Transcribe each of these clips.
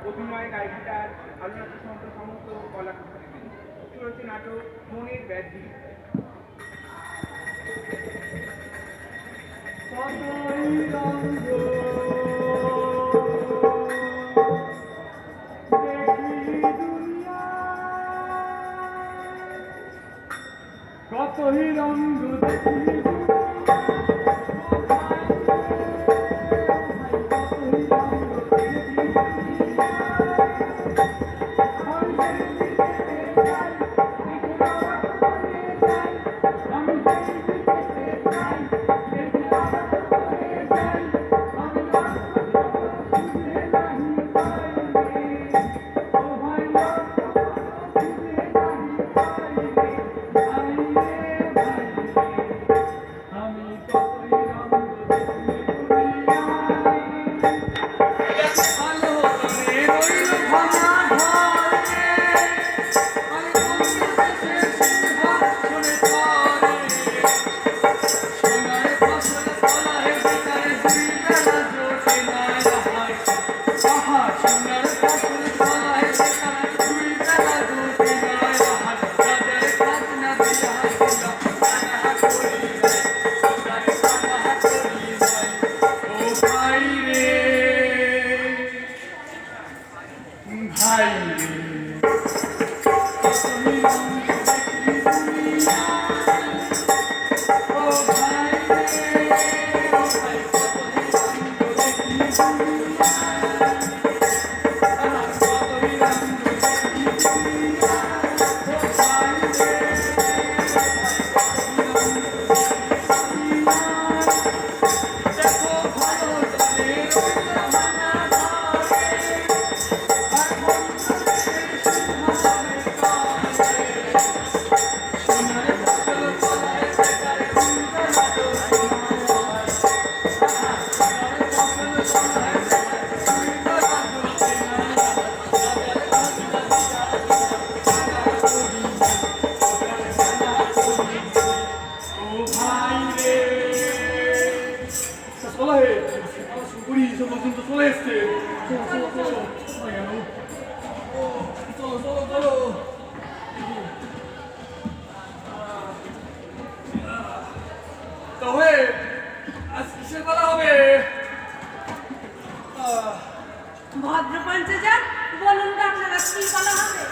অভিনয়, গায়িকার আলোচনা সমস্ত কলা চলছে নাটক মনের ব্যাধি। কতই রঙ্গ দেখি ভদ্রপঞ্চজাত বলুন তো আপনারা কি বলা হবে?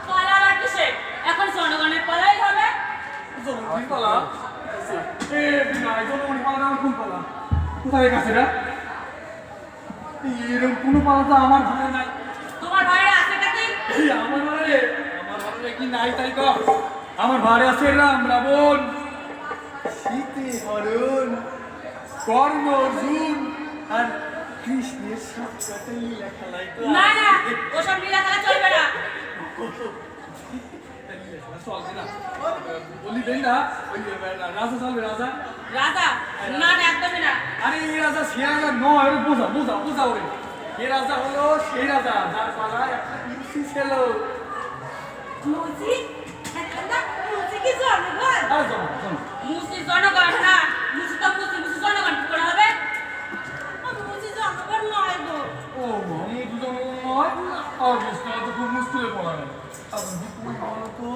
পালা আর কিসে? এখন জনগণের পালাই হবে। জনগণের পালা? এ বিনাই জনগণের পালা না কোন পালা? কোথায় গেছে রে? এরকম কোনো পালা তো আমার ঘরে নাই। তোমার ভাইরা আছেটা কি? এই আমার ঘরে কি নাই তাই কর। আমার ঘরে আছে রাম রাবণ, সীতে হরণ, কর্ণ অর্জুন আর কৃষ্ণের সাথে লীলা খেলাই। না না, ওসব লীলা খেলা চলবে না। চলবে না বলি দেই না, ওই রাজা চলবে। রাজা রাজা না, একদমই না। আরে এই রাজা সে রাজা নয়, বোঝা বোঝা বোঝা ওরে। এ রাজা হলো সেই রাজা যার পালায় একটা মুসি ছিল। মুসি? মুসি কি জনগণ? আর জনগণ মুসি জনগণ না, মুসি তো মুসি, মুসি জনগণ কি করে হবে? মুসি জনগণ নয় গো। ও মোহাম্মদ জনগণ নয়? আর বুঝতে তো খুব মুশকিলে পড়া গেল। আপনি তুই বলো তো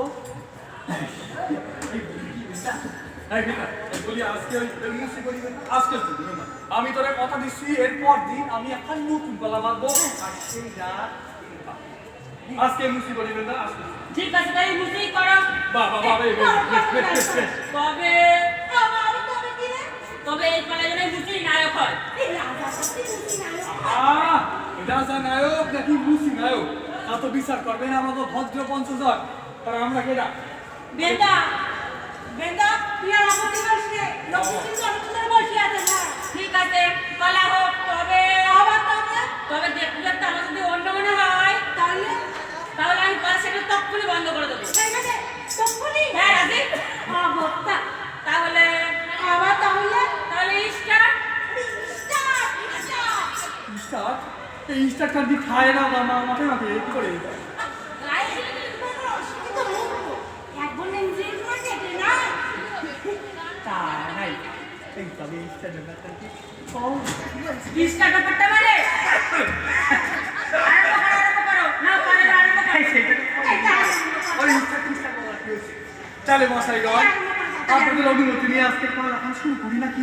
বলি আজকে ওই মুসি করি আজকে না, আমি তোরা কথা দিচ্ছি এরপর দিন আমি একটা নতুন পালা বাঁধবো আর সেই রাত আজকে মুসি করিবেন না। আজকে ঠিক আছে, তাই মুসি করো। বাবা বাবা তবে তবে এই পালা জন্য মুসি নায়ক হয়। রাজা নায়ক নাকি মুসি নায়ক তা তো বিচার করবেন আমাদের ভদ্র পঞ্চজন। আর আমরা কেডা? বেদা বেন্দা তুই আর আপত্তি করিস নে, লক্ষ্মী জনগণের বসে আছে না। ঠিক আছে, পালা হোক। তবে তবে দেখতে দেখতে আমার যদি অন্য মনে হয় তাহলে আমি পালা সেটা তক্ষুনি বন্ধ করে দেবো। ঠিক আছে, তখনই হ্যাঁ রাজি। অবস্থা তাহলে আবার তাহলে স্টার্ট। স্টার্ট এই স্টার্টটা দিয়ে খায় না বা মাঠে মাঠে কি করে? তাই এই তবে স্টার্ট ব্যাপারটা কি? স্টার্ট ব্যাপারটা মানে তাহলে মশাইগণ আপনাদের অনুমতি নিয়ে আজকে কলা গান শুরু করি নাকি?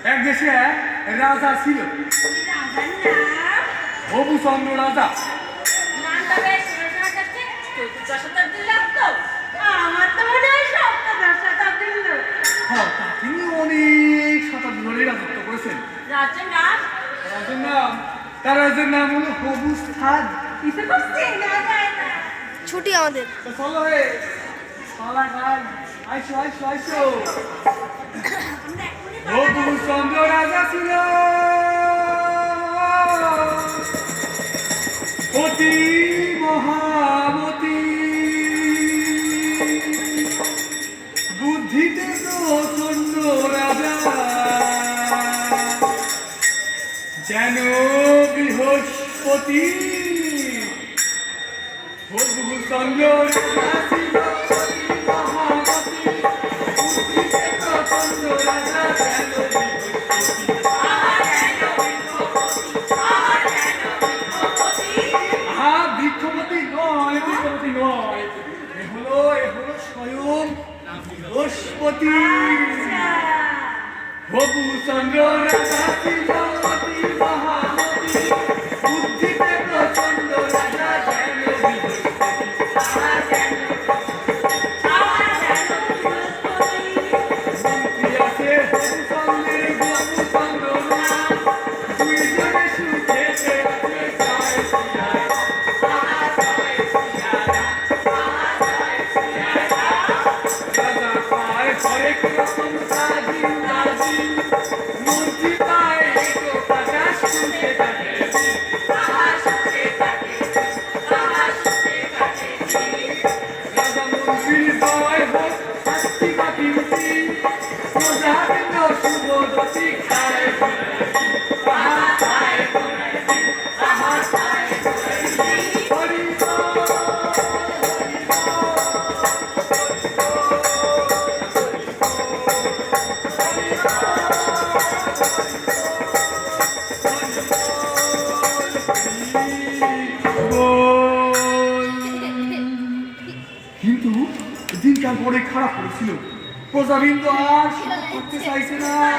এক দেশে এক রাজা ছিল, রাজার নাম? হবুচন্দ্র রাজা। নামটা বেশ শোনা যাচ্ছে। চতুর্দশ শতাব্দীর লোক তো? আমার তো মনে হয় সপ্তদশ শতাব্দীর লোক। হ্যাঁ, তিনি অনেক শতাব্দী ধরে রাজত্ব করেছেন। রাজ্যের নাম? তার রাজ্যের নাম হলো হবুস্থান। কিছু করছে না যায় না। ছুটি আমাদের। তো চলো হে, কলা গান, আইসো আইসো আইসো। আমরা এখনই কলা গান- হবুচন্দ্র রাজা ছিল অতি মহামতি, বুদ্ধিতে প্রচন্ড রাজা, যেন বৃহস্পতি। হবুচন্দ্র রাজা ছিল অতি মহামতি, বুদ্ধিতে প্রচন্ড রাজা, যেন বৃহস্পতি। বৃক্ষপতি নয়, বৃক্ষপতি নয়, এ হলো স্বয়ং বৃহস্পতি। হবুচন্দ্র রাজা ছিল অতি মহামতি, বুদ্ধিতে প্রচন্ড রাজা, যেন বৃহস্পতি। মন্ত্রী আছে হবুচন্দ্রের হবুচন্দ্র নাম, দুইজনে সুখেতে আছে জয় সিয়ারাম। রাজা পায় হরেক রকম কাজী কাজী, মন্ত্রী পায় একটু টাকা, সুখে থাকে। রাজা মন্ত্রীর জয় হোক, শাস্তি বাতিলতি, প্রজাবৃন্দ শুভগতি খায় ঘুরাই। হরি কিন্তু দিনকাল পরে খারাপ করেছিল, প্রজাবৃন্দ আর সেটা করতে চাইছে না।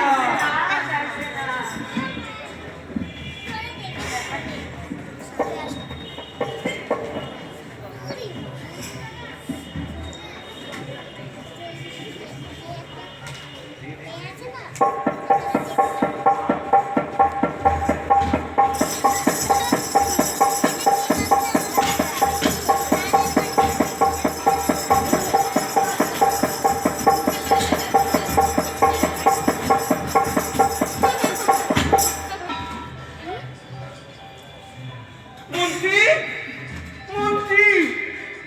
মন্ত্রী, মন্ত্রী,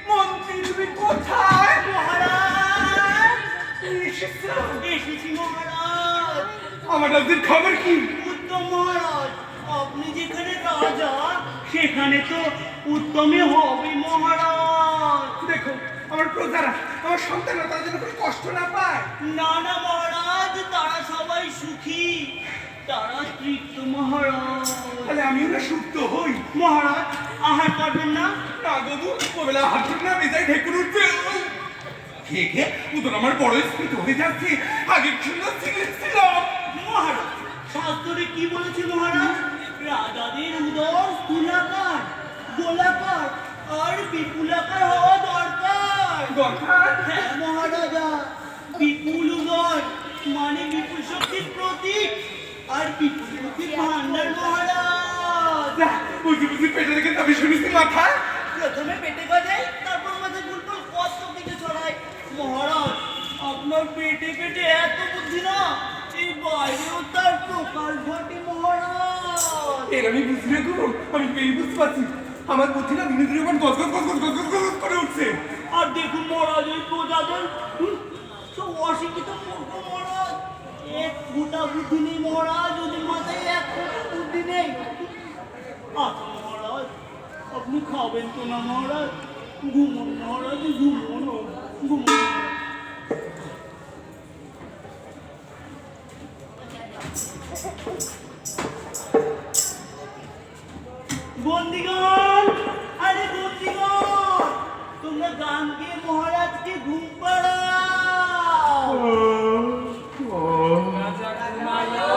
মন্ত্রী, তুমি কোথায়? মহারাজ, এসেছো? এসেছি মহারাজ। আমার রাজ্যের খবর কি? উত্তম মহারাজ, আপনি যেখানে রাজা সেখানে তো উত্তমই হবে মহারাজ। দেখো, আমার প্রজারা, আমার সন্তানরা তাদের যেন কোনো কষ্ট না পায়। না না মহারাজ, তারা সবাই সুখী, তারা তৃপ্ত মহারাজ। তাহলে আমিও না সুপ্ত হই। মহারাজ, আহার করবেন না? না গবু, ওবেলা হাঁটুর না বেজায় ঢেকুর উঠছে। খেয়ে খেয়ে উদর আমার বড় স্ফীত হয়ে যাচ্ছে। আগে সুন্দর ছিলাম। মহারাজ, শাস্ত্রে কি বলেছে মহারাজ? রাজাদের উদর স্থূলাকার, গোলাকার আর বিপুলাকার হওয়া দরকার। দরকার? হ্যাঁ মহারাজা, বিপুল উদর মানে বিপুল শক্তির প্রতীক, আর বিপুল শক্তির ভান্ডার মহারাজ। যা, বুঝি বুঝি পেটে রেখে তবে শুনেছি মাথা। প্রথমে পেটে গজায়, তারপর মাথায় গুলগুল কত কিছু ছড়ায়। মহারাজ, আপনার পেটে পেটে এত বুদ্ধি না, এই বাইরেও তার প্রকাশ ঘটে মহারাজ। এর আমি বুঝি না গো, আমি এই বুঝতে পারছি। আমার বুদ্ধি না দিনে দিনে আমার গজ গজ গজ গজ গজ গজ গজ করে উঠছে। আর দেখুন মহারাজ, ওই প্রজাদের সব অশিক্ষিত মূর্খ মহারাজ। এক ফোঁটা বুদ্ধি নেই মহারাজ, ওদের মাথায় এক ফোঁটা বুদ্ধি নেই। আচ্ছা মহারাজ, আপনি খাবেন তো না মহারাজ? ঘুমন মহারাজ, ঘুমন, ঘুমন। বন্দিগণ, আরে বন্দিগণ, তোমরা তোমরা গান গিয়ে মহারাজকে ঘুম পাড়াও। রাজা ঘুমালো।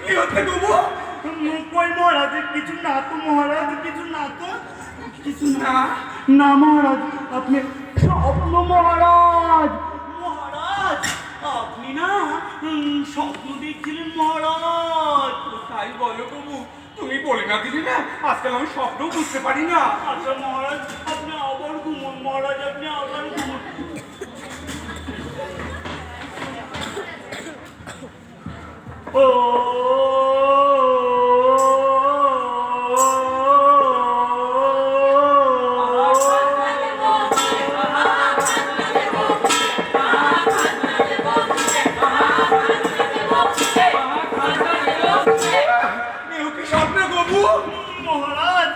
কি হচ্ছে গো? কই মহারাজ, কিছু না তো মহারাজ, কিছু না তো, কিছু না। না মহারাজ, আপনি স্বপ্ন মহারাজ। মহারাজ আপনি না স্বপ্ন দেখছিলেন মহারাজ। তাই বলো প্রভু, তুমি বলে না দিলে না, আজকাল আমি স্বপ্নও বুঝতে পারি না। আচ্ছা মহারাজ, আপনি আবার ঘুমন মহারাজ, আপনি আবার ঘুমন। ও এও কি স্বপ্ন প্রভু? মহারাজ,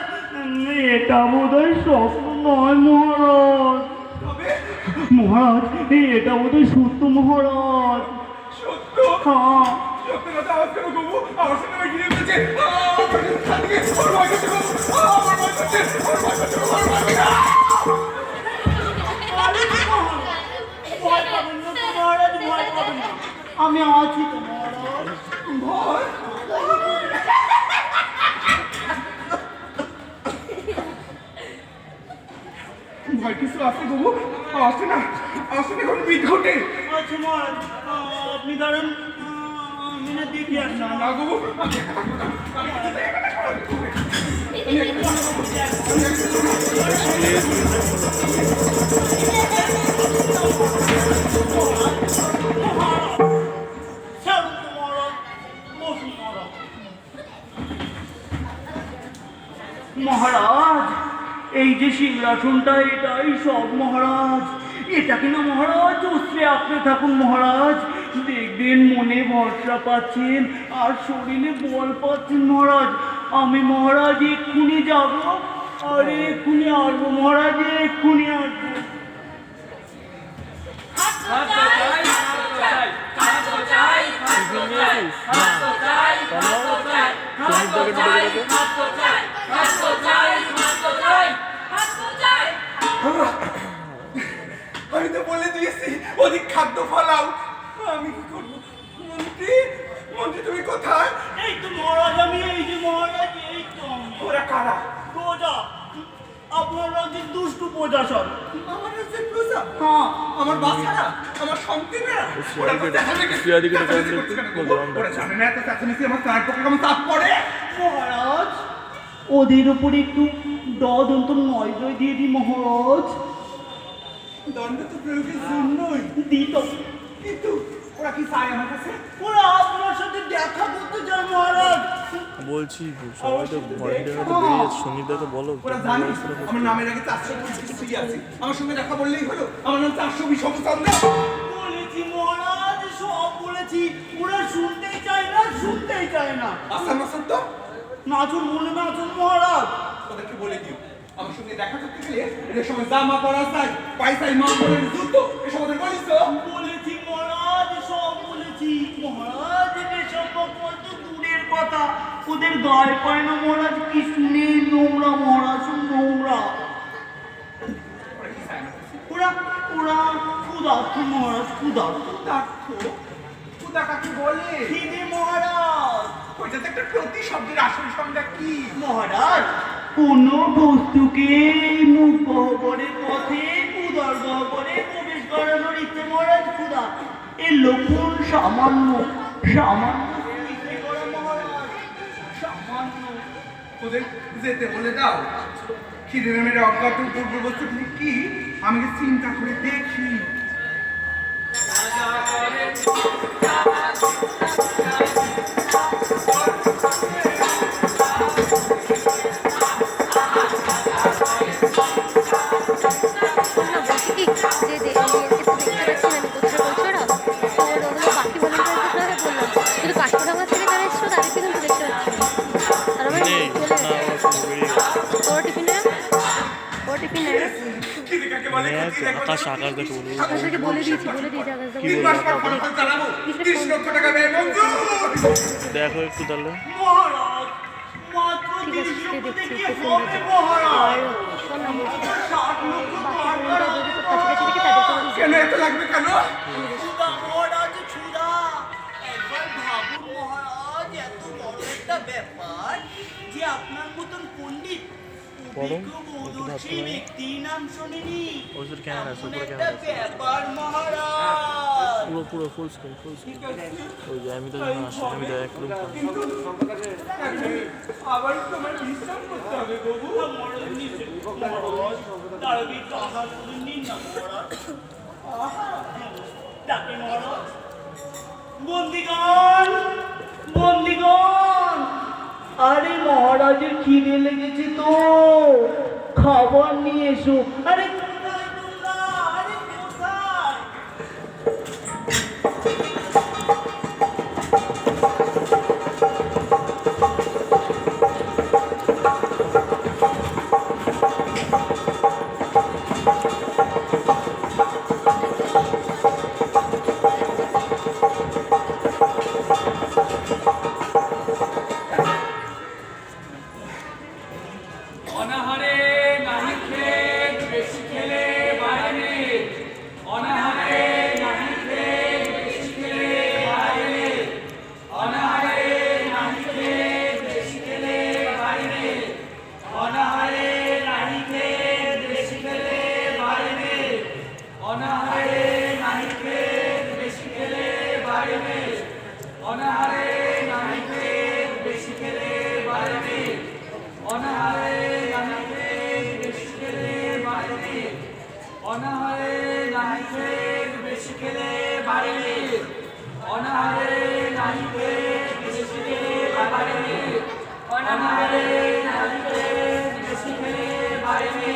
এটা বোধহয় স্বপ্ন নয় মহারাজ। তবে মহারাজ, এটা বোধহয় সত্য মহারাজ। সত্য? হ্যাঁ। সত্য কথা আওয়াজ কেন প্রভু? আমার সঙ্গে আমার ঘিরে ফেলেছে। আমার ভয় করছে প্রভু, আমার ভয় করছে, আমার ভয় করছে, আমার ভয় করছে। ভয় পাবেন না তো মহারাজ, ভয় পাবেন না, আমি আছি তো মহারাজ। ভয়? ভয় কিছু আছে প্রভু? আসে না, আসে না কোনো বিঘটে। আচ্ছা মহারাজ, আপনি দাঁড়ান, আমি না দেখে আসি। না প্রভু, ছাড়ুন তো মহারাজ, বসুন মহারাজ। মহারাজ, এই যে সিংহাসনটা, এটাই সব মহারাজ। এটাকে না মহারাজ অস্ত্রে আঁকড়ে থাকুন মহারাজ, দেখবেন মনে ভরসা পাচ্ছেন আর শরীরে বল পাচ্ছেন মহারাজ। আমি মহারাজ এক্ষুনি যাব আর এক্ষুনি আসবো মহারাজ, এক্ষুনি আসবো। আমি তো বলে দিয়েছি অধিক খাদ্য ফলাও। আমি কি করবো? মন্ত্রী, মন্ত্রী তুমি কোথায়? এই তো মহারাজ, আমি এই যে মহারাজ, এই তো আমি। ওরা কারা? প্রজা, আপনার রাজ্যের দুষ্টু প্রজা সব। আমার রাজ্যের প্রজা? হ্যাঁ। আমার বাচ্চারা, আমার সন্তানেরা, ওরা তো চেঁচামেচি করছে কেন গো? ওরা জানে না এত চেঁচামেচি আমার তার পক্ষে কেমন চাপ পড়ে? মহারাজ, ওদের উপরে একটু দন্ত নজর দিয়ে দিই মহারাজ। দণ্ড তো প্রয়োগের জন্যই। দিত, কিন্তু ওরা কি চায় আমার কাছে? ওরা আপনার সাথে দেখা করতে চায় মহারাজ। বলছি সবাই তো ভলেন্টিয়ার তো বেরিয়ে যাচ্ছে, সঙ্গীতদাকে বলো ওরা জানে আমার নামের আগে 420 আছে, আমার সঙ্গে দেখা বললেই হলো। আমার নাম 420 চন্দ্র। বলেছি মহারাজ, সব বলেছি, ওরা শুনতেই চায় না, শুনতেই চায় না। আসান আসান তো নাচুন বলে নাচুন মহারাজ। ওদেরকে বলে দিও আমার সঙ্গে দেখা করতে গেলে এদের সময় জামা পরা চাই, পয়সাই মামলের জুতো, এসব ওদের বলিস তো? বলেছি মহারাজ, সব বলেছি মহারাজ। এদের সম্পর্ক তো দূরের কথা, ওদের গায়ে পায় না মহারাজ। কি শুনে নোংরা মহারাজ, নোংরা। ওরা ওরা ক্ষুধার্ত মহারাজ, ক্ষুধার্ত। খুদা কাকে বলে? খিদে মহারাজ। ওইটাতে একটা প্রতি শব্দের আসল সংজ্ঞা কি? মহারাজ, কোন বস্তুকে মুখ গহ্বরের পথে উদর গহ্বরে প্রবেশ করানোর ইচ্ছে মহারাজ ক্ষুধা। এর লক্ষণ সামান্য, সামান্য ইচ্ছে করা মহারাজ, সামান্য। ওদের যেতে বলে দাও। খিদে মেরে অজ্ঞাত পূর্ববস্তুগুলি কি আমি চিন্তা করে দেখি। বলছি কি যে একটু দেখতে পাচ্ছি বলে দেখ, ক্ষতি দেখো আকাশ আকাশ দেখো বলে। আকাশটাকে বলে দিয়েছি আকাশটা 3 মাস পর ফলাফল জানাবো 30 লক্ষ টাকা ব্যয় মঞ্জুর। দেখো একটু তাহলে। মহারাজ মাত্র ঠিক আছে, 30 সেটাই লক্ষ দেখছি, থেকে একটু হবে ফোন মহারাজ। শোন না বলছি 60 লক্ষ বাকি টাকা ফোনটা যদি তোর কাছাকাছি রেখে তাদেরকে বলিস কেন এত লাগবে কেন? ছুদা মহারাজ ছুদা। একবার ভাবুন মহারাজ, এত বড় একটা ব্যাপার যে আপনার মতন পণ্ডিত বরং অভিজ্ঞ একটু বহুদর্শী ধাক্কা ব্যক্তির নাম শোনেনি। ওদের ক্যামেরা আছে, এমন উপরে একটা ক্যামেরা আছে। ব্যাপার মহারাজ। পুরো পুরো ফুল স্ক্রিন ফুল স্ক্রিন। ওই যে আমি তো আসি, আমি তো একদম কিন্তু আবার তোমার বিশ্রাম করতে হবে বাবু। বন্দিগণ বন্দিগণ, আরে মহারাজের খিদে লেগেছে তো, খাবার নিয়ে এসো। আরে কোথায় তোমরা? আরে কোথায়? অনাহারে নাহি খেত বেশি খেলে বাড়ে, অনাহারে নাহি খেত বেশি খেলে বাড়ে, অনাহারে নাহি খেত বেশি খেলে বাড়ে, অনাহারে নাহি খেত বেশি খেলে বাড়ে, অনাহারে নাহি খেত বেশি খেলে বাড়ে, অনাহারে নাহি খেত বেশি খেলে বাড়ে, অনাহারে নাহি খেত বেশি খেলে বাড়ে, অনাহারে নাহি খেত বেশি খেলে বাড়ে, অনাহারে নাহি খেত বেশি খেলে বাড়ে, অনাহারে নাহি খেত বেশি খেলে বাড়ে।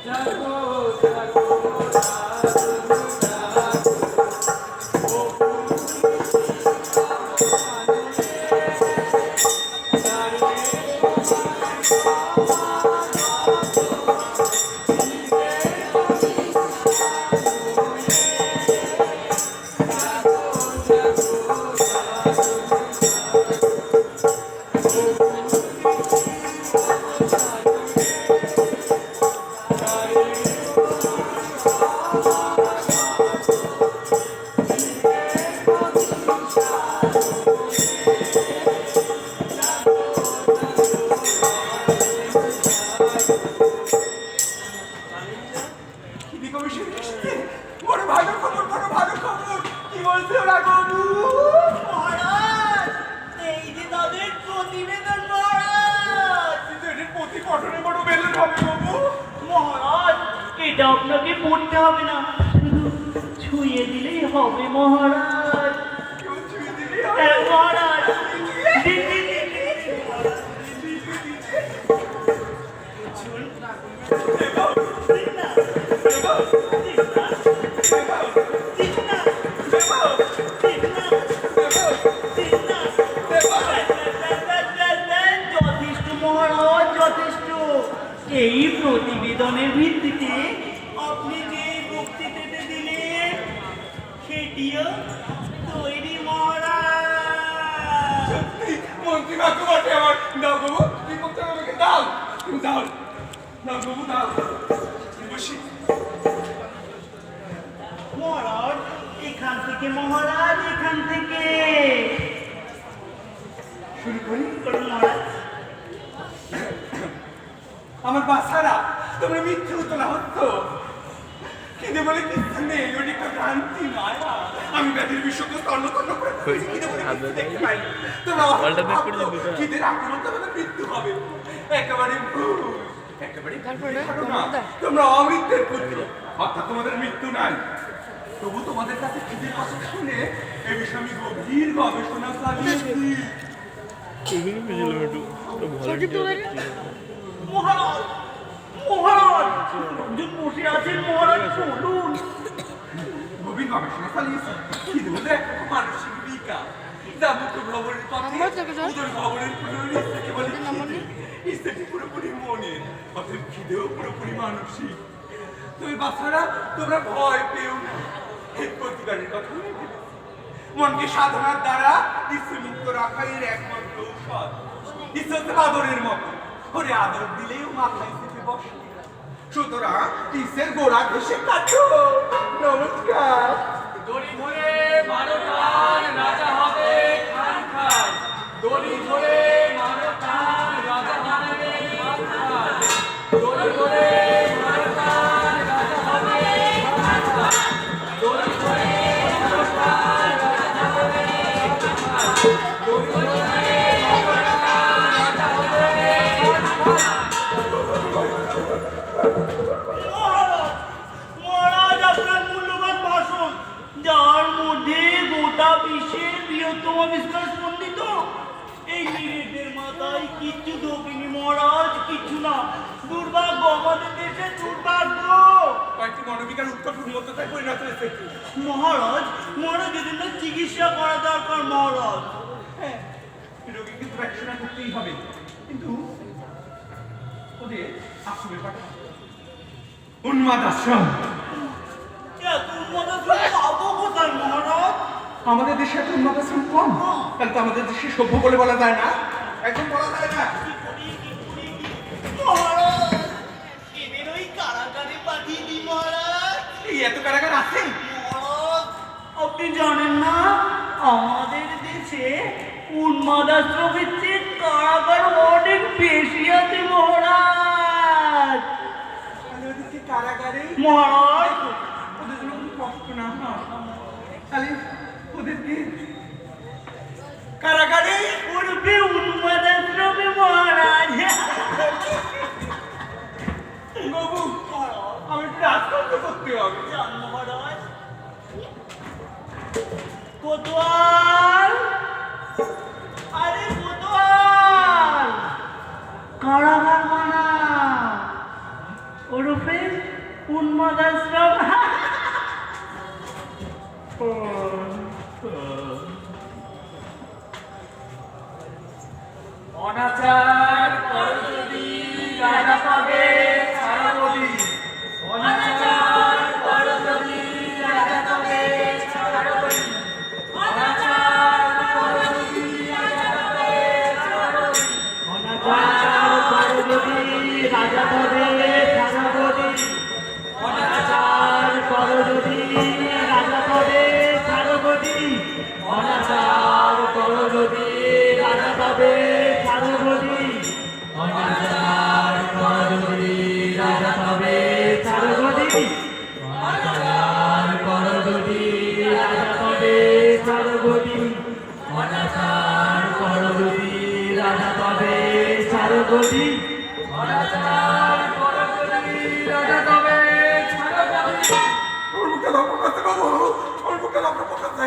জাগো জাগো খিদি কমিশন এসেছে। বড় ভালো খবর, বড় ভালো খবর। কি বলছে ওরা বাবু? মহারাজ, এই যে তাদের প্রতিবেদন মহারাজ। কিন্তু এটার প্রতি পঠনে বড় বেলুন হবে বাবু। মহারাজ, এটা আপনাকে পড়তে হবে না, শুধু ছুঁয়ে দিলেই হবে মহারাজ। কেউ ছুঁয়ে দিলেই হবে। হ্যাঁ মহারাজ। দিন, দিন, দিন, দিন। দিন না, দিন না, দিন না, দিন না, দিন না। যথেষ্ট মহারাজ, যথেষ্ট। এই প্রতিবেদনের ভিত্তিতে আপনি যে বক্তৃতাটা দিলেন সেটিও তৈরি মহারাজ। মন্ত্রী বাক্য বটে আমার। দাও বাবু, কি করতে হবে আমাকে দাও। তুমি দাও, দাও বাবু দাও। বসি। মহারাজ, এখান থেকে মহারাজ, এখান থেকে শুরু করি। করুন মহারাজ। আমার বাচ্চারা তোমরা মিথ্যে উতলা হচ্ছ। খিদে বলে কিচ্ছু নেই, ওটি একটা ভ্রান্তি মায়া। আমি ব্যাধির বিশ্বকে তন্ন তন্ন করে খুঁজেছি, খিদে বলে কিচ্ছু দেখতে পাইনি। তোমরা পাল্টা ব্যাগ করে ভাবছো, দিবি তো। খিদের আক্রমণ তো আমাদের মৃত্যু হবে। একেবারে ভুল, একেবারে তারপরে ধারণা। তোমরা অমৃতের পুত্র, অর্থাৎ তোমাদের মৃত্যু নাই। তবু তোমাদের কাছে খিদের কথা শুনে এ বিষয়ে আমি গভীর গবেষণা চালিয়েছি। এগুলো বুঝলাম একটু সজীব তো ভলেন্টিয়ার। মহারাজ, মহারাজ, কতজন বসে আছেন মহারাজ চলুন। গভীর গবেষণা চালিয়েছি খিদে বলে এক মানসিক বিকাশ যাবো তো ভবনের পথে উদর ভবনের ইচ্ছাকে বলে ইচ্ছাটি পুরোপুরি মনের অতএব খিদেও পুরোপুরি মানসিক। তুমি বাচ্চারা তোমরা ভয় পেও না, এই প্রতিকারের কথা আমি ভেবেছি। মনকে সাধনার দ্বারা ইচ্ছামুক্ত রাখাই এর একমাত্র ঔষধ। ইচ্ছা হচ্ছে আদরের মতো, ওরে আদর দিলেও মাথায় চেপে বসে। সুতরাং ইচ্ছের গোড়া ঘেসে কাটো। নমস্কার। দড়ি ধরে মারতাল রাজা হবে খান খান, দড়ি ধরে মারতাল রাজা হবে খান খান, দড়ি ধরে মারতাল রাজা হবে খান খান, দড়ি ধরে মারতাল রাজা হবে খান খান, দড়ি ধরে মারতাল রাজা হবে খান খান। মহারাজ আপনার মূল্যবান ভাষণ, যার মধ্যে গোটা বিশ্বের বৃহত্তম আবিষ্কার স্পন্দিত। এই নিরেটের মাথায় কিচ্ছু ঢোকেনি মহারাজ, কিচ্ছু না। দুর্ভাগ্য, আমাদের দেশের দুর্ভাগ্য। কয়েকটি মনোবিকার উৎকট উন্মত্ততায় পরিণত হয়েছে। মহারাজ, মহারাজ এদের না চিকিৎসা করা দরকার মহারাজ। হ্যাঁ, রোগীকে দেখাশোনা করতেই হবে, কিন্তু ওদের আশ্রমে পাঠাবো। উন্মাদ আশ্রম। এত উন্মাদ আশ্রম পাবো কোথায় মহারাজ? আমাদের দেশে এত উন্মাদ আশ্রম কম, তাহলে তো আমাদের দেশে সভ্য বলে বলা যায় না, একদম বলা যায় না। মহারাজ, এদের ওই কারাগারে পাঠিয়ে দিই মহারাজ। এই এত কারাগার আছে? মহারাজ, আপনি জানেন না আমাদের দেশে উন্মাদাশ্রমের চেয়ে কারাগার অনেক বেশি আছে মহারাজ। তাহলে ওদেরকে কারাগারেই মহারাজ, ওদের জন্য কোনো কষ্ট না হয়, তাহলে ওদেরকে কারাগারে উঠবে উন্মাদাশ্রমে মহারাজ। বাবু, আমি একটু রাজকার্য করতে হবে। জান মহারাজ। কোতোয়াল, আরে কোতোয়াল, কারাগার বানা ওরফে উন্মাদাশ্রম। অনাচার কর যদি রাজা পাবে সারা বলি, অনাচার কর যদি রাজা পাবে সারা বলি, অনাচার কর যদি রাজা পাবে সারা বলি, অনাচার কর যদি রাজা পাবে সারা বলি, অনাচার কর যদি রাজা পাবে সারা বলি, অনাচার কর যদি রাজা পাবে সারা বলি, অনাচার কর যদি রাজা পাবে সারা বলি, অনাচার কর যদি রাজা পাবে সারা বলি, অনাচার কর যদি রাজা পাবে সারা বলি, অনাচার কর যদি রাজা পাবে সারা বলি। ওর মুখে লক্ষ্য করতে বাবু, ওর মুখে লক্ষ্য করতে।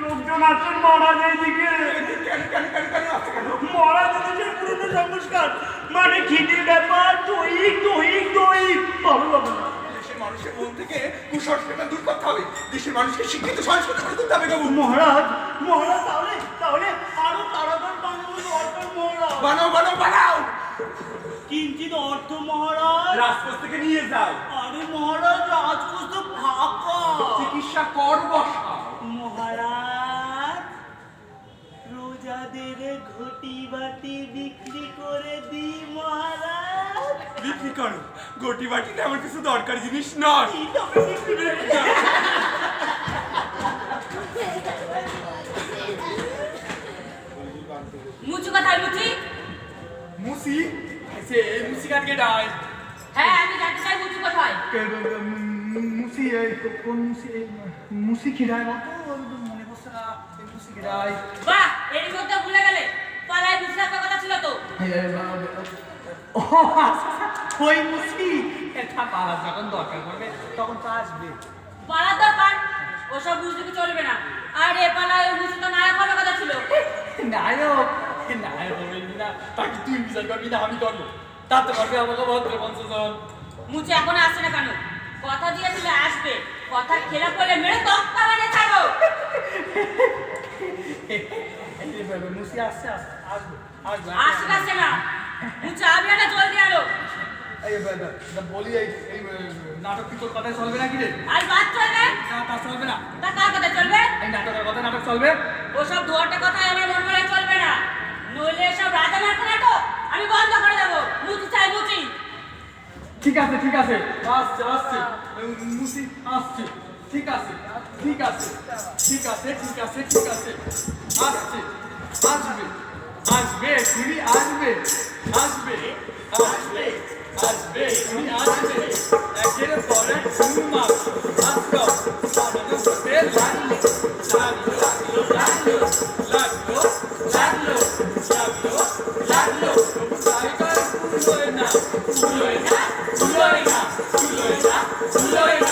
লোকজন আছেন মহারাজ এইদিকে। কেন কেন কেন কেন আছে কেন? মহারাজ দেশের পুরনো সংস্কার, মানে খিদির ব্যাপার, দৈহিক দৈহিক দৈহিক ভালো হবে না। দেশের মানুষের মন থেকে কুসংস্কারটা দূর করতে হবে, দেশের মানুষকে শিক্ষিত সংস্কৃত করে তুলতে হবে বাবু। মহারাজ, মহারাজ তাহলে তাহলে আরো কারাগার বানানো দরকার মহারাজ। বানাও বানাও বানাও, কিঞ্চিত অর্থ মহারাজ। রাজপথ থেকে নিয়ে যাও, আরে মহারাজ, রাজকোষ তো ফাঁকা। চিকিৎসা কর বসাও। মহারাজ, প্রজাদের ঘটি বাটি বিক্রি করে দি মহারাজ। বিক্রি করো, গটি বাটি আমার কিছু দরকারি জিনিস নয়। মুচু কোথায় মুচি? মুসি সে মুসি কাটকে ডাই। হ্যাঁ, আমি জানতে চাই মুচু কোথায়? মুসি কোন মুসি? মুসি খিরায় মতো মনে পড়ছে না, মুসি খিরায়। বাহ, এর মধ্যে ভুলে গেলে পালায় মুসি আসার কথা ছিল তো। ওই মুসি এটা পালা যখন দরকার পড়বে তখন তো আসবে। পালার দরকার, ওসব বুঝতে চলবে না। আর এ পালায় ওই মুসি তো নায়ক হওয়ার কথা ছিল। নায়ক নায়ক হবেন না, তাকে তুই বিচার করবি না আমি করবো। তাতে পারবে আমাকে ভদ্র পঞ্চজন। মুচি এখন আসছে না কেন? কথা দিয়েছিলে আসবে, কথা খেলা করলে মেরে তক্তা বানিয়ে থাকো। মুসি আসছে, আসবে আসবে আসছে না মুচি আবিয়াটা জলদি আলো। এই বলি এই নাটক কি তোর কথায় চলবে নাকি রে? আর বাদ চলবে না তা চলবে না। তা কার কথা চলবে? এই নাটকের কথা নাটক চলবে। ওসব দুয়ারটা কথা আমার মন মনে চলবে না, নইলে এসব রাজা নাটক নাটক আমি বন্ধ করে দেবো। মুচি চাই মুচি। ঠিক আছে ঠিক আছে, আসছে আসছে মুসি আসছে। ঠিক আছে ঠিক আছে ঠিক আছে ঠিক আছে ঠিক আছে, আসছে আসবে আসবে তুমি আসবে আসবে আসবে আসবে তুমি আসবে। একের পরে তুমি মাস আসলো সামনে হতে লাগলো লাগলো লাগলো লাগলো লাগলো লাগলো লাগলো জায়গায় ফুলোয় না ফুলোয় না ফুলোয় না ফুলোয় না ফুলোয় না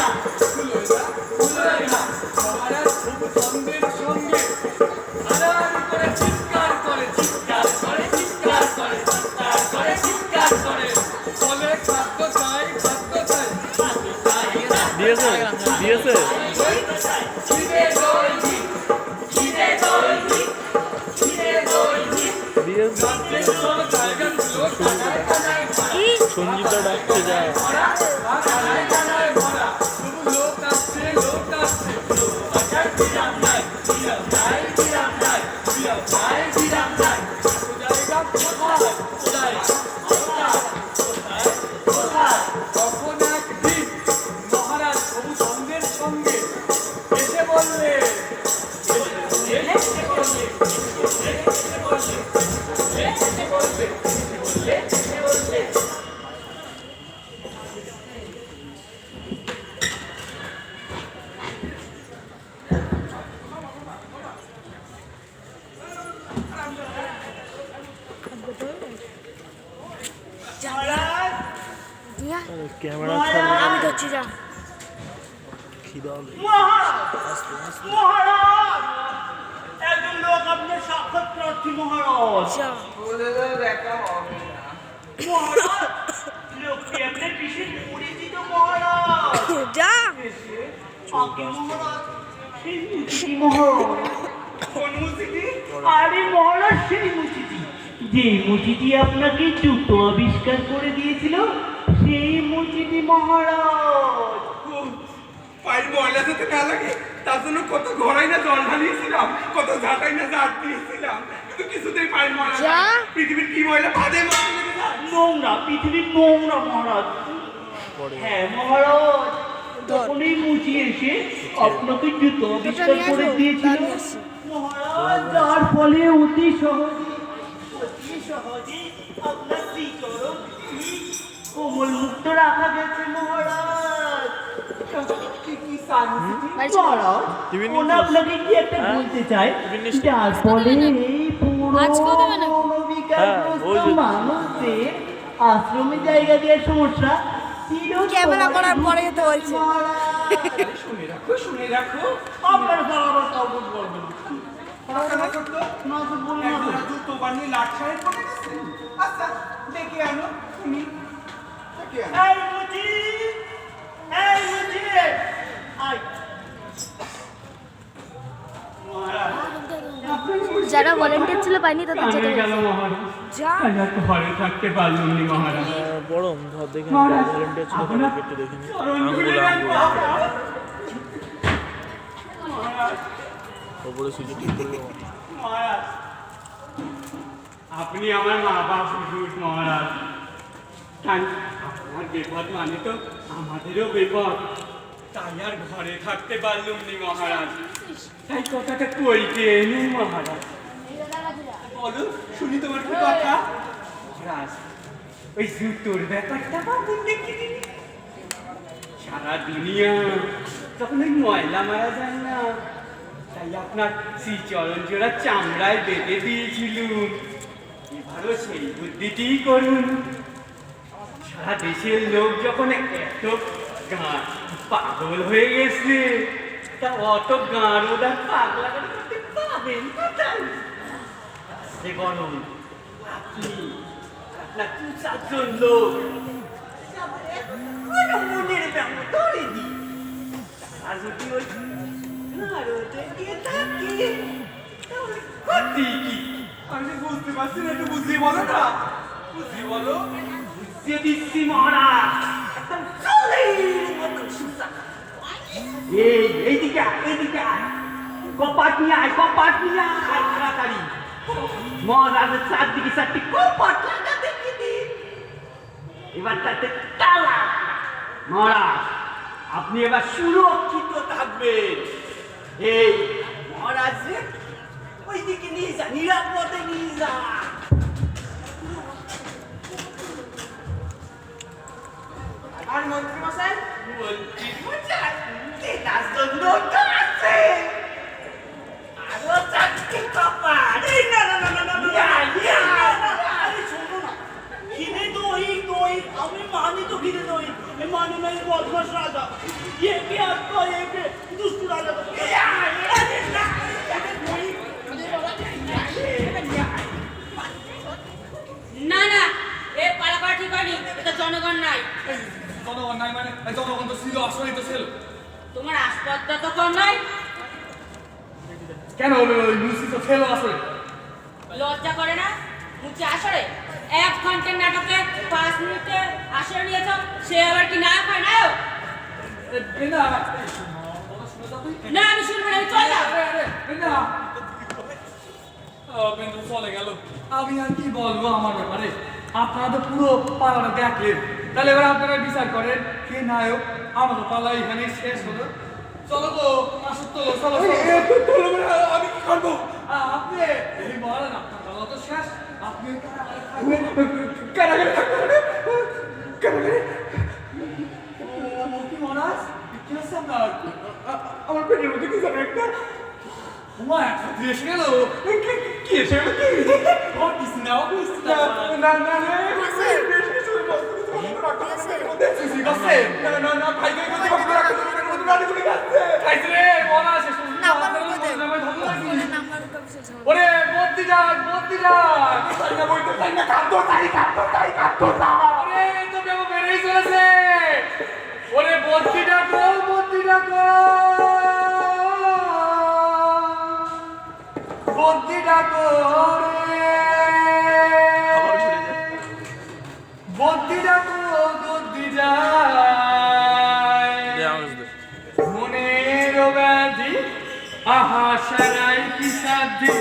ফুলোয় না ফুলোয় না। মহারাজ খুব সঙ্গের সঙ্গে আরাম করে চিৎকার করে চিৎকার করে চিৎকার করে চিৎকার করে চিৎকার করে বলে খাদ্য চাই খাদ্য চাই খাদ্য চাই। দিয়েছে দিয়েছে খিদে দৌড়ি খিদে দৌড়ি খিদে দৌড়ি দিয়েছে রাজ্যের সব জায়গাগুলো কানায় কানায় ভরা। সঞ্জীবটা ডাকতে যায়। কানায় কানায় ভরা। শুধু লোক আসছে লোক আসছে। বিরাম নাই বিরাম নাই বিরাম নাই বিরাম নাই বিরাম নাই। জায়গা কোথায় কোথায় কোথায় কোথায় কোথায়? তখন একদিন মহারাজ প্রভু সঙ্গের সঙ্গে এসে বললে এসে বললে এসে বললে এসে বললে এসে বললে মহারাজ ক্যামেরা আমি ধরছি যা। খিদা হবে। মহারাজ মহারাজ একজন লোক আপনার সাক্ষাৎ প্রার্থী মহারাজ। যা মহারাজ লোকটি আপনার বিশেষ পরিচিত মহারাজ। যা আগে মহারাজ সেই মুচিটি মহারাজ। কোন মুসিদি? আরে মহারাজ সেই মুচিটি, যে মুচিটি আপনাকে জুতো আবিষ্কার করে দিয়েছিল সেই মুচিটি মহারাজ। পায়ের ময়লা যাতে না লাগে তার জন্য কত ঘরাই না জল ঢালিয়েছিলাম, কত ঝাঁটাই না ঝাঁট দিয়েছিলাম, কিন্তু কিছুতেই পায়ের ময়লা যা। যায় না। পৃথিবীর কি ময়লা বাদে ময়লা লেগে যায়? নোংরা, পৃথিবীর নোংরা মহারাজ। হ্যাঁ মহারাজ, তখন এই মুচি এসে আপনাকে জুতো আবিষ্কার করে দিয়েছিল মহারাজ, যার ফলে অতি সহজে আপনার শ্রীচরণ কোমল মুক্ত রাখা গেছে মহারাজ। কি সানসিটি? মহারাজ, টিফিন ওনা আপনাকে কি একটা বলতে চাই, যার ফলে এই আজকেও দেবে নাকি? পুরো হ্যাঁ, ওই যে- মানুষদের আশ্রমে জায়গা দেওয়ার সমস্যা ক্যামেরা করার পরে যেতে বলছে। শুনে রাখো শুনে রাখো। আপনার আবার কাউকে বলবেন পড়াশোনা করতো নজর বলুন একজোড়া জুতো বানিয়ে লাট সাহেব করে গেছে। আচ্ছা ডেকে আনো তুমি, ডেকে আনো। এই মুচি, এই মুচি, আয়। মহারাজ, যারা ভলেন্টিয়ার ছিল পাইনি তাদের যেতে গেল বলছে। মহারাজ, যা আমরা তো ঘরে থাকতে পারলাম না মহারাজ। বরং ধর দেখে মহারাজ, ভলেন্টিয়ার ছিল আপনার একটু দেখে নি। চরণ আঙ্গুল ধুলে দেন আঙ্গুল মহারাজ। মহারাজ, ওপরে সুযোগ ঠিক করবো। মহারাজ, আপনি আমার মা বাপ হুজুর মহারাজ, তাই আপনার বিপদ মানে তো আমাদেরও বিপদ, তাই আর ঘরে থাকতে পারলুম নি মহারাজ, তাই কথাটা কইতে এলুম মহারাজ। বলো শুনি তোমার কি কথা? মহারাজ, ওই জুতোর ব্যাপারটা ভাবুন দেখিনি, সারা দুনিয়া তখন ওই ময়লা মারা যায় না, তাই আপনার শ্রীচরণ জোড়া চামড়ায় বেঁধে দিয়েছিলুম, এবারও সেই বুদ্ধিটিই করুন। সারা দেশের লোক যখন এত গাঁ পাগল হয়ে গেছে, তা অত গাঁর ওরা পাগলা করতে পাবেন কোথায়? সে বরং আপনি না দু চারজন লোক কোনো মনের ব্যায়াম ধরেনি। আর যদি ওই নারদে গিয়ে থাকি তাহলে ক্ষতি কি? আমি বুঝতে পারছি না, একটু বুঝিয়ে বলো না, বুঝিয়ে বলো। বুঝিয়ে দিচ্ছি মহারাজ, একদম চলের মতন সুসা। এইদিকে আয়, এইদিকে আয়, কপাট নিয়ে আয়, কপাট নিয়ে আয় তাড়াতাড়ি। মহারাজের চারদিকে চারটি কপাট লাগা দেখিনি। এবার তাতে তালা। মহারাজ আপনি এবার সুরক্ষিত থাকবেন। এই মহারাজ ওইদিকে নিয়ে যা, নিরাপদে নিয়ে যা। আর মন্ত্রী মশাই মন্ত্রী মশাই, কেনার জন্য তো আছে। আরো চারটি কপাট। এই না না না না না না, আরে শোনো না, খিদে দই দই, আমি মানি তো খিদে দই, আমি মানি না এই বদমাস রাজা। একে আত্মা একে দুষ্টু রাজা তো। না না, এ পালাপাড়া ঠিক হয়নি, এটা জনগণ নাই। জনগণ নাই মানে জনগণ তো ছিল, আসলেই তো ছিল। তোমার আসপদ্দা তো কম নয়। কেন ওই লুসি তো ছিল আসলে। লজ্জা করে না মুচে আসরে? 1 ঘন্টার নাটকে 5 মিনিটে আসরে নিয়েছ, সে আবার কি নায়ক হয় নায়ক? না আমি শুনবো না, আমি চললাম। বেন্দু চলে গেল, আমি আর কি বলবো আমার ব্যাপারে। আপনারা তো পুরো পালাটা দেখলেন, তাহলে এবার আপনারা বিচার করেন কে নায়ক। আমাদের পালা এখানে শেষ হলো। চলো তো আসো, তো চলো আমি কি করবো? আপনি এই বলেন, আপনার পালা তো শেষ, আপনি থাকবেন। কারাগারে থাকবো মানে? কারাগারে? কি মহারাজ, কি হচ্ছে আপনার? আমার পেটের মধ্যে কি জানো একটা তোমার একটা এসে গেল। কি এসে গেলো? কি? কিছু না, কিছু না। না না না, বেশ কিছু বস্তু কিছু বস্তু রাখতে হবে পেটের মধ্যে। কি করছেন? না না না, ভাই ভাই বলতে বস্তু রাখতে হবে পেটের মধ্যে, রানীগুলি খাচ্ছে। খাইছে রে, মহারাজ শেষ পর্যন্ত আপনাদের মনে ভালো লাগি। ওরে বদ্যি ডাক, বদ্যি ডাক। তাই না বইতে তাই না, খাদ্য তাই, খাদ্য তাই, খাদ্য তাই। ওরে তো বেবো বেড়েই চলেছে। ওরে বদ্যি ডাকো, বদ্যি ডাকো, বদ্যি ডাকো রে, বদ্যি ডাকো, বদ্যি যায়। মনের ব্যাধি আহা সারাই কি সাধ্যি।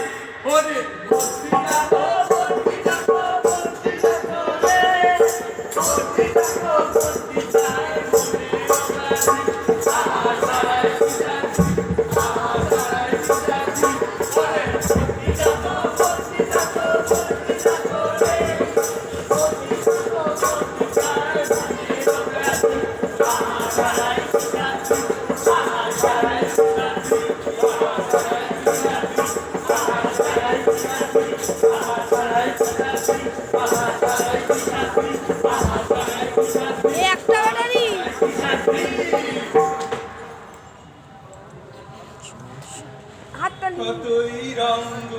ওরে বদ্যি ডাকো, বদ্যি ডাকো, বদ্যি ডাকো রে, বদ্যি ডাকো, বদ্যি যায়। মনের ব্যাধি আহা সারাই কি সাধ্যি, আহা সারাই কি সাধ্যি। ওরে বদ্যি ডাকো, বদ্যি ডাকো, বদ্যি ডাকো রে, বদ্যি ডাকো, বদ্যি যায়। মনের ব্যাধি আহা সারাই কি সাধ্যি, আহা সারাই কি সাধ্যি, আহা সারাই কি সাধ্যি, আহা সারাই কি সাধ্যি, আহা সারাই কি সাধ্যি, আহা সারাই কি সাধ্যি, আহা সারাই কি সাধ্যি। এই একটা ব্যাটারি হাতটা নিয়ে কতই রঙ্গ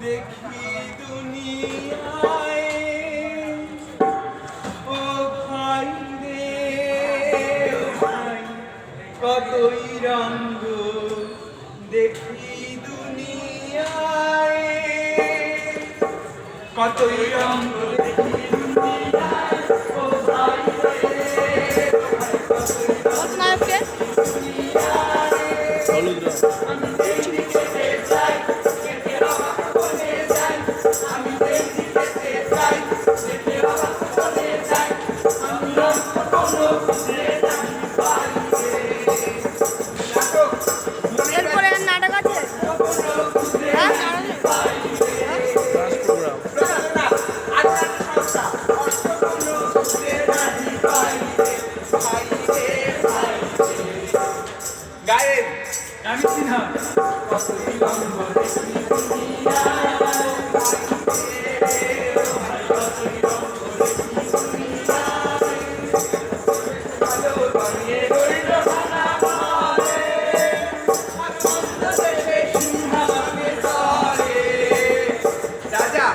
দেখি দুনিয়ায়, ও ভাই রে ও ভাই, কতই রঙ্গ দেখি দুনিয়ায়, কতই রঙ্গ দেখি দুনিয়ায়, ও ভাই রে ও ভাই, কতই রঙ্গ নায়ককে হলুদ রং। এরপরে আর নাটক আছে? হ্যাঁ ডান্স প্রোগ্রাম। গায়েব আমি চিনা রাজা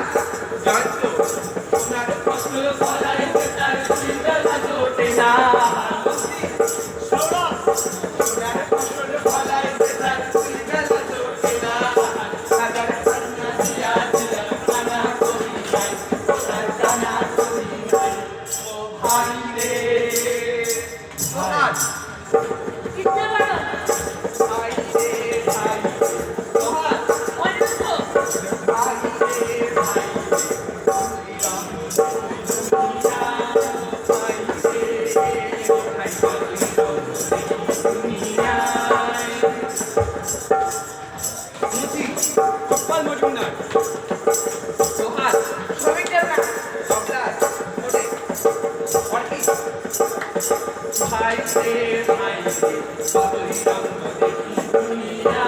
শ্রমিকদের না সবলাস ওরে অর্কিড ভাই রে কতই রঙ দেখি দুনিয়া।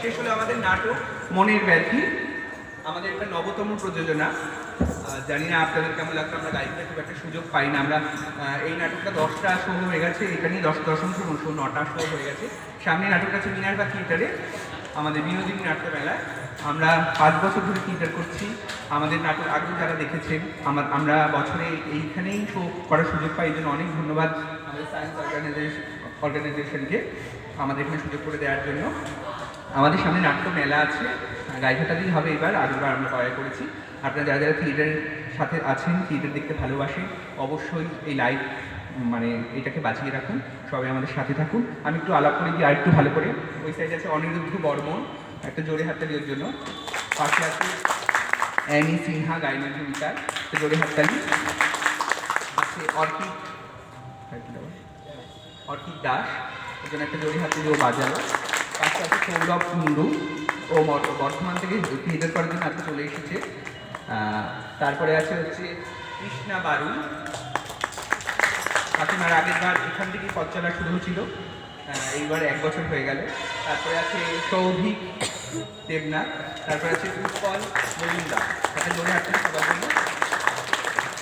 শেষ হলো আমাদের নাটক মনের ব্যাধি, আমাদের একটা নবতম প্রযোজনা। জানি না আপনাদের কেমন লাগতো, আমরা গাইতে খুব একটা সুযোগ পাই না। আমরা এই নাটকটা 10টা শো হয়ে গেছে, এখানেই 10 শো 9টা শো হয়ে গেছে। সামনে নাটকটা আছে মিনার্ভা থিয়েটারে, আমাদের বিনোদিনী নাট্যমেলায়। আমরা 5 বছর ধরে থিয়েটার করছি। আমাদের নাটক আগে যারা দেখেছেন, আমরা বছরে এইখানেই শো করার সুযোগ পাই। এই জন্য অনেক ধন্যবাদ আমাদের সায়েন্স অর্গানাইজেশনকে আমাদের এখানে সুযোগ করে দেওয়ার জন্য। আমাদের সামনে নাট্য মেলা আছে, গাইঘাটাতেই হবে এবার, আগেরবার আমরা তৈরি করেছি। আপনারা যারা যারা থিয়েটারের সাথে আছেন, থিয়েটার দেখতে ভালোবাসেন, অবশ্যই এই লাইভ মানে এটাকে বাঁচিয়ে রাখুন, সবাই আমাদের সাথে থাকুন। আমি একটু আলাপ করে দিই আর একটু ভালো করে। ওই সাইডে আছে অনিরুদ্ধ বর্মন, একটা জোরে হাততালির জন্য। পাশে আছে অ্যানি সিনহা, গায়নের ভূমিকায়, একটা জোরে হাততালি। আছে অর্কিড দাস, ওর জন্য একটা জোরে হাততালি, ও বাজালো। পাশে আছে সৌরভ কুণ্ডু, ও বর্ধমান থেকে থিয়েটার করার জন্য আজকে চলে এসেছে। তারপরে আছে হচ্ছে কৃষ্ণা বারুল, কাকিমার আগের বার এখান থেকেই পথ চলা শুরু হয়েছিল, এইবার 1 বছর হয়ে গেল। তারপরে আছে সৌভিক দেবনাথ, তারপরে আছে উৎপল মজুমদার। তাকে জোরে হাঁটতে সবার জন্য।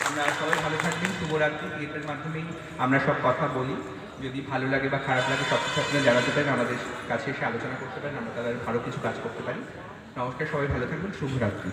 আমরা সবাই ভালো থাকবেন, শুভরাত্রি। থিয়েটারের মাধ্যমেই আমরা সব কথা বলি, যদি ভালো লাগে বা খারাপ লাগে সব কিছু আপনারা জানাতে পারেন, আমাদের কাছে এসে আলোচনা করতে পারেন, আমরা তাদের আরও কিছু কাজ করতে পারি। নমস্কার, সবাই ভালো থাকবেন, শুভরাত্রি।